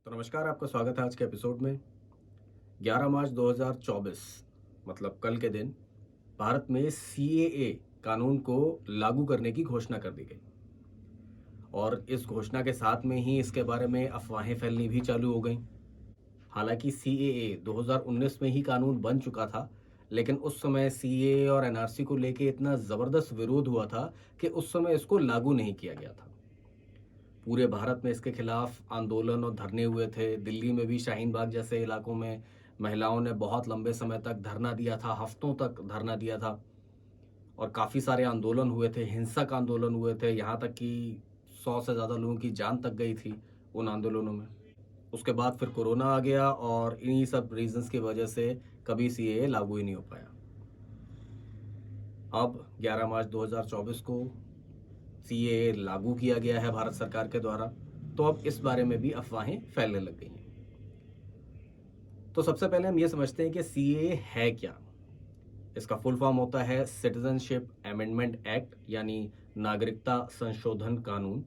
तो नमस्कार, आपका स्वागत है आज के एपिसोड में। 11 मार्च 2024 मतलब कल के दिन भारत में सीएए कानून को लागू करने की घोषणा कर दी गई और इस घोषणा के साथ में ही इसके बारे में अफवाहें फैलनी भी चालू हो गई। हालांकि सीएए 2019 में ही कानून बन चुका था, लेकिन उस समय सीएए और एनआरसी को लेके इतना ज़बरदस्त विरोध हुआ था कि उस समय इसको लागू नहीं किया गया था। पूरे भारत में इसके खिलाफ आंदोलन और धरने हुए थे। दिल्ली में भी शाहीन बाग जैसे इलाकों में महिलाओं ने बहुत लंबे समय तक धरना दिया था, हफ्तों तक धरना दिया था और काफ़ी सारे आंदोलन हुए थे, हिंसक आंदोलन हुए थे, यहाँ तक कि 100 से ज़्यादा लोगों की जान तक गई थी उन आंदोलनों में। उसके बाद फिर कोरोना आ गया और इन्हीं सब रीजंस की वजह से कभी सीएए लागू ही नहीं हो पाया। अब 11 मार्च 2024 को सीएए लागू किया गया है भारत सरकार के द्वारा, तो अब इस बारे में भी अफवाहें फैलने लग गई हैं। तो सबसे पहले हम ये समझते हैं कि सीएए है क्या। इसका फुल फॉर्म होता है सिटीजनशिप अमेंडमेंट एक्ट, यानी नागरिकता संशोधन कानून।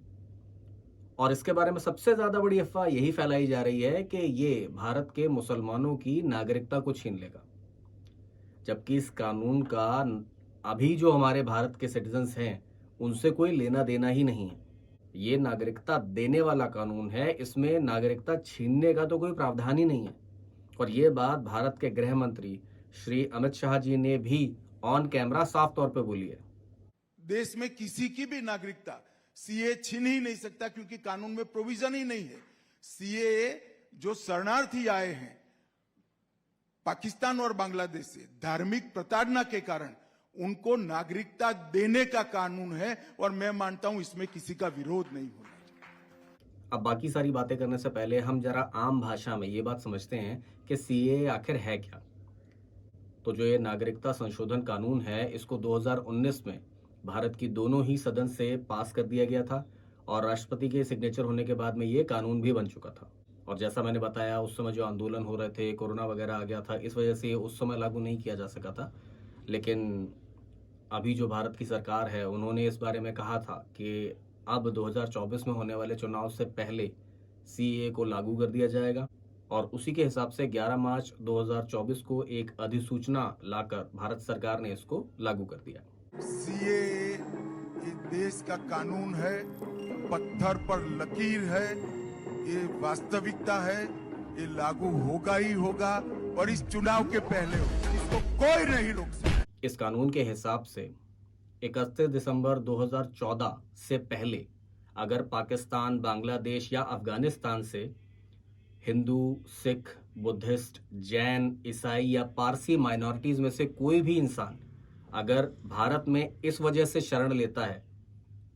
और इसके बारे में सबसे ज्यादा बड़ी अफवाह यही फैलाई जा रही है कि ये भारत के मुसलमानों की नागरिकता को छीन लेगा, जबकि इस कानून का अभी जो हमारे भारत के सिटीजन्स हैं उनसे कोई लेना देना ही नहीं है। ये नागरिकता देने वाला कानून है, इसमें नागरिकता छीनने का तो कोई प्रावधान ही नहीं है। और ये बात भारत के गृह मंत्री श्री अमित शाह जी ने भी ऑन कैमरा साफ तौर पे बोली है। देश में किसी की भी नागरिकता सीए छीन ही नहीं सकता, क्योंकि कानून में प्रोविजन ही नहीं है। सीए जो शरणार्थी आए हैं पाकिस्तान और बांग्लादेश से धार्मिक प्रताड़ना के कारण, उनको नागरिकता देने का कानून है और मैं मानता हूं इसमें किसी का विरोध नहीं होना चाहिए। अब बाकी सारी बातें करने से पहले हम जरा आम भाषा में ये बात समझते हैं कि सीए आखिर है क्या। तो जो ये नागरिकता संशोधन कानून है, इसको 2019 में भारत की दोनों ही सदन से पास कर दिया गया था और राष्ट्रपति के सिग्नेचर होने के बाद में ये कानून भी बन चुका था। और जैसा मैंने बताया, उस समय जो आंदोलन हो रहे थे, कोरोना वगैरह आ गया था, इस वजह से ये उस समय लागू नहीं किया जा सका था। लेकिन अभी जो भारत की सरकार है, उन्होंने इस बारे में कहा था कि अब 2024 में होने वाले चुनाव से पहले सीए को लागू कर दिया जाएगा और उसी के हिसाब से 11 मार्च 2024 को एक अधिसूचना लाकर भारत सरकार ने इसको लागू कर दिया। सीए ये देश का कानून है, पत्थर पर लकीर है, ये वास्तविकता है, ये लागू होगा ही होगा और इस चुनाव के पहले इसको कोई नहीं रोक सकता। इस कानून के हिसाब से 31 दिसंबर 2014 से पहले अगर पाकिस्तान, बांग्लादेश या अफगानिस्तान से हिंदू, सिख, बुद्धिस्ट, जैन, ईसाई या पारसी माइनॉरिटीज में से कोई भी इंसान अगर भारत में इस वजह से शरण लेता है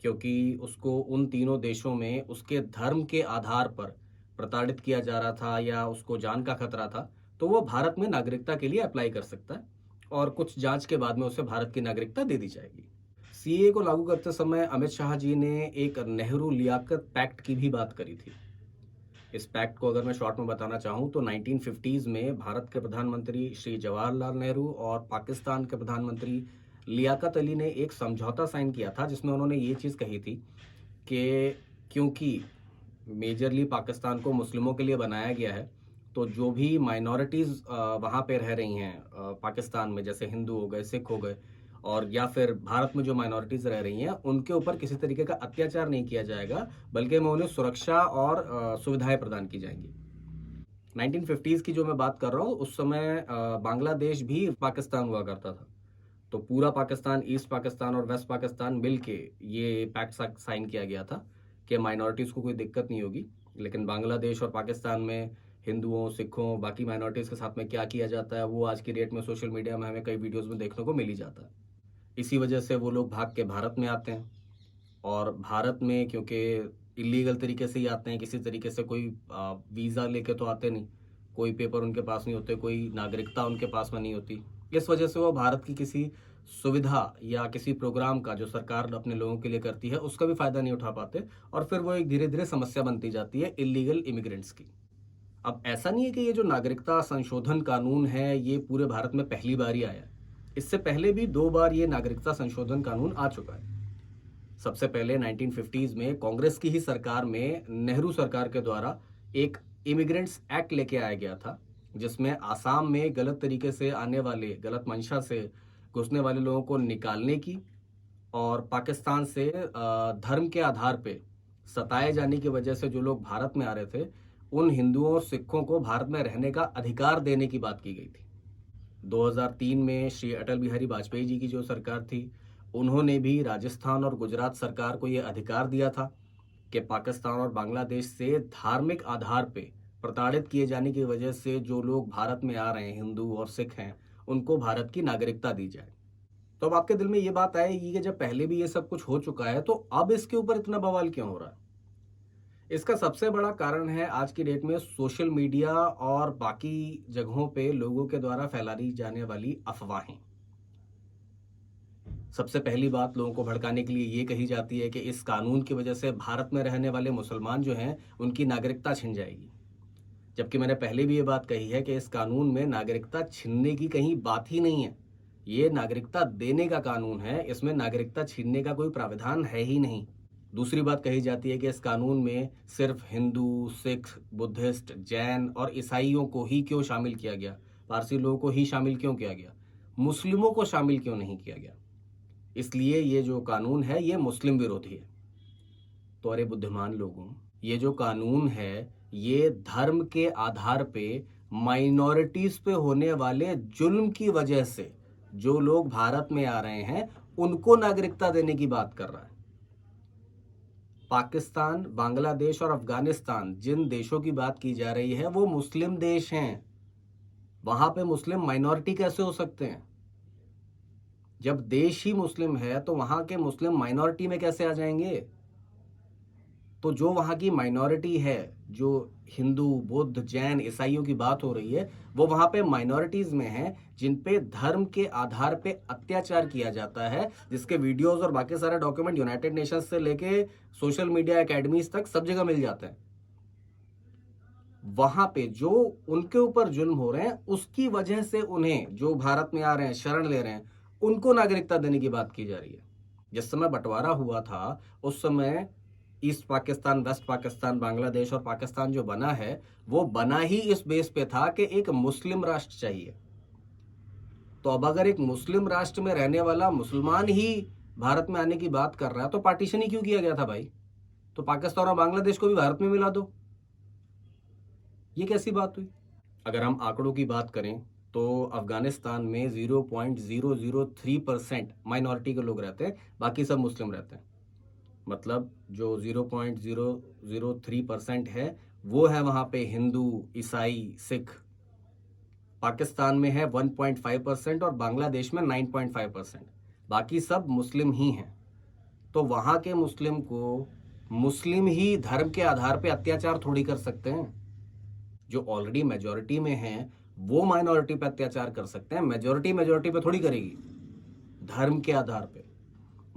क्योंकि उसको उन तीनों देशों में उसके धर्म के आधार पर प्रताड़ित किया जा रहा था या उसको जान का खतरा था, तो वो भारत में नागरिकता के लिए अप्लाई कर सकता है और कुछ जांच के बाद में उसे भारत की नागरिकता दे दी जाएगी। सीए को लागू करते समय अमित शाह जी ने एक नेहरू लियाकत पैक्ट की भी बात करी थी। इस पैक्ट को अगर मैं शॉर्ट में बताना चाहूँ तो 1950s में भारत के प्रधानमंत्री श्री जवाहरलाल नेहरू और पाकिस्तान के प्रधानमंत्री लियाकत अली ने एक समझौता साइन किया था, जिसमें उन्होंने ये चीज़ कही थी कि क्योंकि मेजरली पाकिस्तान को मुस्लिमों के लिए बनाया गया है, तो जो भी माइनॉरिटीज़ वहाँ पे रह रही हैं पाकिस्तान में, जैसे हिंदू हो गए, सिख हो गए और या फिर भारत में जो माइनॉरिटीज़ रह रही हैं, उनके ऊपर किसी तरीके का अत्याचार नहीं किया जाएगा, बल्कि मैं उन्हें सुरक्षा और सुविधाएं प्रदान की जाएंगी। 1950s की जो मैं बात कर रहा हूँ, उस समय बांग्लादेश भी पाकिस्तान हुआ करता था। तो पूरा पाकिस्तान, ईस्ट पाकिस्तान और वेस्ट पाकिस्तान मिलके ये पैक्ट साइन किया गया था कि माइनॉरिटीज़ को कोई दिक्कत नहीं होगी। लेकिन बांग्लादेश और पाकिस्तान में हिंदुओं, सिखों, बाकी माइनॉरिटीज़ के साथ में क्या किया जाता है, वो आज की डेट में सोशल मीडिया में हमें कई वीडियोज़ में देखने को मिल ही जाता है। इसी वजह से वो लोग भाग के भारत में आते हैं और भारत में क्योंकि इलीगल तरीके से ही आते हैं, किसी तरीके से कोई वीज़ा लेके तो आते नहीं, कोई पेपर उनके पास नहीं होते, कोई नागरिकता उनके पास में नहीं होती। इस वजह से वो भारत की किसी सुविधा या किसी प्रोग्राम का जो सरकार अपने लोगों के लिए करती है उसका भी फ़ायदा नहीं उठा पाते और फिर वो एक धीरे धीरे समस्या बनती जाती है इलीगल इमिग्रेंट्स की। अब ऐसा नहीं है कि ये जो नागरिकता संशोधन कानून है ये पूरे भारत में पहली बार ही आया है। इससे पहले भी 2 बार ये नागरिकता संशोधन कानून आ चुका है। सबसे पहले 1950s में कांग्रेस की ही सरकार में नेहरू सरकार के द्वारा एक इमिग्रेंट्स एक्ट लेके आया गया था, जिसमें आसाम में गलत तरीके से आने वाले, गलत मंशा से घुसने वाले लोगों को निकालने की और पाकिस्तान से धर्म के आधार पे सताए जाने की वजह से जो लोग भारत में आ रहे थे, उन हिंदुओं और सिखों को भारत में रहने का अधिकार देने की बात की गई थी। 2003 में श्री अटल बिहारी वाजपेयी जी की जो सरकार थी, उन्होंने भी राजस्थान और गुजरात सरकार को ये अधिकार दिया था कि पाकिस्तान और बांग्लादेश से धार्मिक आधार पे प्रताड़ित किए जाने की वजह से जो लोग भारत में आ रहे हैं, हिंदू और सिख हैं, उनको भारत की नागरिकता दी जाए। तो अब आपके दिल में ये बात आएगी कि जब पहले भी ये सब कुछ हो चुका है, तो अब इसके ऊपर इतना बवाल क्यों हो रहा है? इसका सबसे बड़ा कारण है आज की डेट में सोशल मीडिया और बाकी जगहों पे लोगों के द्वारा फैलाई जाने वाली अफवाहें। सबसे पहली बात लोगों को भड़काने के लिए ये कही जाती है कि इस कानून की वजह से भारत में रहने वाले मुसलमान जो हैं, उनकी नागरिकता छिन जाएगी। जबकि मैंने पहले भी ये बात कही है कि इस कानून में नागरिकता छीनने की कहीं बात ही नहीं है। ये नागरिकता देने का कानून है, इसमें नागरिकता छीनने का कोई प्रावधान है ही नहीं। दूसरी बात कही जाती है कि इस कानून में सिर्फ हिंदू, सिख, बुद्धिस्ट, जैन और ईसाइयों को ही क्यों शामिल किया गया, पारसी लोगों को ही शामिल क्यों किया गया, मुस्लिमों को शामिल क्यों नहीं किया गया। इसलिए ये जो कानून है ये मुस्लिम विरोधी है। तो अरे बुद्धिमान लोगों, ये जो कानून है ये धर्म के आधार पे माइनॉरिटीज पे होने वाले जुल्म की वजह से जो लोग भारत में आ रहे हैं उनको नागरिकता देने की बात कर रहा है। पाकिस्तान, बांग्लादेश और अफगानिस्तान जिन देशों की बात की जा रही है वो मुस्लिम देश हैं। वहां पे मुस्लिम माइनॉरिटी कैसे हो सकते हैं? जब देश ही मुस्लिम है तो वहां के मुस्लिम माइनॉरिटी में कैसे आ जाएंगे? तो जो वहां की माइनॉरिटी है, जो हिंदू, बुद्ध, जैन, ईसाइयों की बात हो रही है, वो वहां पे माइनॉरिटीज में है जिन पे धर्म के आधार पे अत्याचार किया जाता है, जिसके वीडियोस और बाकी सारे डॉक्यूमेंट यूनाइटेड नेशंस से लेके सोशल मीडिया एकेडमीज तक सब जगह मिल जाते हैं। वहां पे जो उनके ऊपर जुल्म हो रहे हैं उसकी वजह से उन्हें, जो भारत में आ रहे हैं, शरण ले रहे हैं, उनको नागरिकता देने की बात की जा रही है। जिस समय बंटवारा हुआ था उस समय ईस्ट पाकिस्तान, वेस्ट पाकिस्तान, बांग्लादेश और पाकिस्तान जो बना है वो बना ही इस बेस पे था कि एक मुस्लिम राष्ट्र चाहिए। तो अब अगर एक मुस्लिम राष्ट्र में रहने वाला मुसलमान ही भारत में आने की बात कर रहा है तो पार्टीशन ही क्यों किया गया था भाई? तो पाकिस्तान और बांग्लादेश को भी भारत में मिला दो। ये कैसी बात हुई? अगर हम आंकड़ों की बात करें तो अफगानिस्तान में 0.003% माइनॉरिटी के लोग रहते हैं, बाकी सब मुस्लिम रहते हैं। मतलब जो 0.003% है वो है वहां पे हिंदू, ईसाई, सिख। पाकिस्तान में है 1.5% और बांग्लादेश में 9.5%। बाकी सब मुस्लिम ही हैं। तो वहां के मुस्लिम को मुस्लिम ही धर्म के आधार पे अत्याचार थोड़ी कर सकते हैं। जो ऑलरेडी मेजॉरिटी में हैं वो माइनॉरिटी पे अत्याचार कर सकते हैं, मेजॉरिटी पे थोड़ी करेगी धर्म के आधार पे।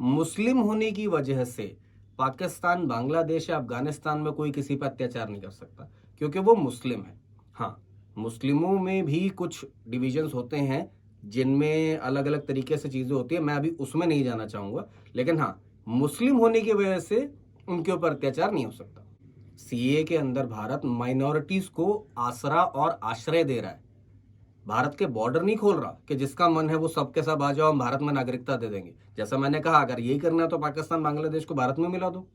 मुस्लिम होने की वजह से पाकिस्तान, बांग्लादेश या अफगानिस्तान में कोई किसी पर अत्याचार नहीं कर सकता क्योंकि वो मुस्लिम है। हाँ, मुस्लिमों में भी कुछ डिविजन्स होते हैं जिनमें अलग अलग तरीके से चीजें होती है, मैं अभी उसमें नहीं जाना चाहूंगा, लेकिन हाँ, मुस्लिम होने की वजह से उनके ऊपर अत्याचार नहीं हो सकता। सीए के अंदर भारत माइनॉरिटीज को आसरा और आश्रय दे रहा है। भारत के बॉर्डर नहीं खोल रहा कि जिसका मन है वो सबके सब आ जाओ, हम भारत में नागरिकता दे देंगे। जैसा मैंने कहा, अगर यही करना है तो पाकिस्तान, बांग्लादेश को भारत में मिला दो।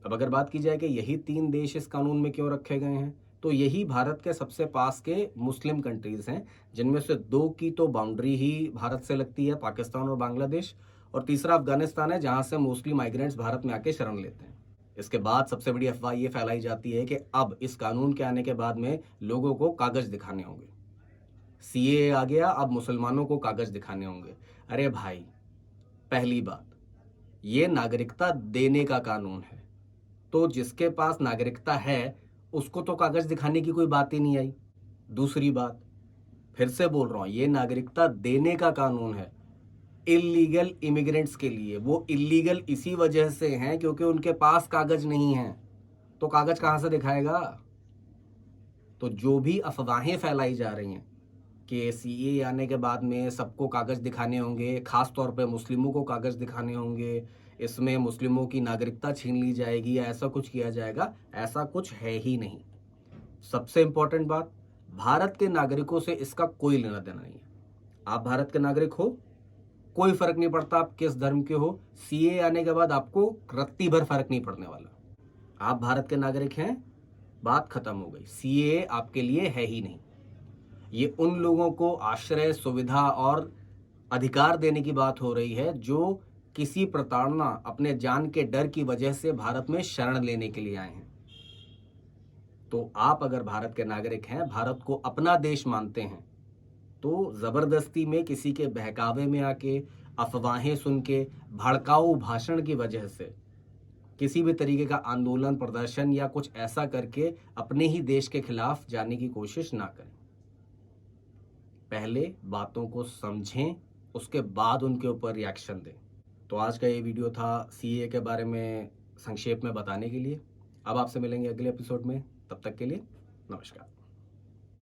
अब अगर बात की जाए कि यही 3 देश इस कानून में क्यों रखे गए हैं, तो यही भारत के सबसे पास के मुस्लिम कंट्रीज हैं, जिनमें से 2 की तो बाउंड्री ही भारत से लगती है, पाकिस्तान और बांग्लादेश, और तीसरा अफगानिस्तान है जहां से मोस्टली माइग्रेंट्स भारत में आके शरण लेते हैं। इसके बाद सबसे बड़ी अफवाह ये फैलाई जाती है कि अब इस कानून के आने के बाद में लोगों को कागज दिखाने होंगे। सीए आ गया, अब मुसलमानों को कागज दिखाने होंगे। अरे भाई, पहली बात, ये नागरिकता देने का कानून है, तो जिसके पास नागरिकता है उसको तो कागज दिखाने की कोई बात ही नहीं आई। दूसरी बात, फिर से बोल रहा हूं, ये नागरिकता देने का कानून है इलीगल इमिग्रेंट्स के लिए। वो इलीगल इसी वजह से हैं क्योंकि उनके पास कागज नहीं है, तो कागज कहां से दिखाएगा? तो जो भी अफवाहें फैलाई जा रही हैं कि सीए आने के बाद में सबको कागज दिखाने होंगे, खास तौर पे मुस्लिमों को कागज दिखाने होंगे, इसमें मुस्लिमों की नागरिकता छीन ली जाएगी या ऐसा कुछ किया जाएगा, ऐसा कुछ है ही नहीं। सबसे इंपॉर्टेंट बात, भारत के नागरिकों से इसका कोई लेना देना नहीं है। आप भारत के नागरिक हो, कोई फर्क नहीं पड़ता आप किस धर्म के हो, सीए आने के बाद आपको रत्ती भर फर्क नहीं पड़ने वाला। आप भारत के नागरिक हैं, बात खत्म हो गई। सीए आपके लिए है ही नहीं। ये उन लोगों को आश्रय, सुविधा और अधिकार देने की बात हो रही है जो किसी प्रताड़ना, अपने जान के डर की वजह से भारत में शरण लेने के लिए आए हैं। तो आप अगर भारत के नागरिक हैं, भारत को अपना देश मानते हैं, तो जबरदस्ती में किसी के बहकावे में आके, अफवाहें सुन के, भड़काऊ भाषण की वजह से किसी भी तरीके का आंदोलन, प्रदर्शन या कुछ ऐसा करके अपने ही देश के खिलाफ जाने की कोशिश ना करें। पहले बातों को समझें, उसके बाद उनके ऊपर रिएक्शन दें। तो आज का ये वीडियो था सीए के बारे में संक्षेप में बताने के लिए। अब आपसे मिलेंगे अगले एपिसोड में, तब तक के लिए नमस्कार।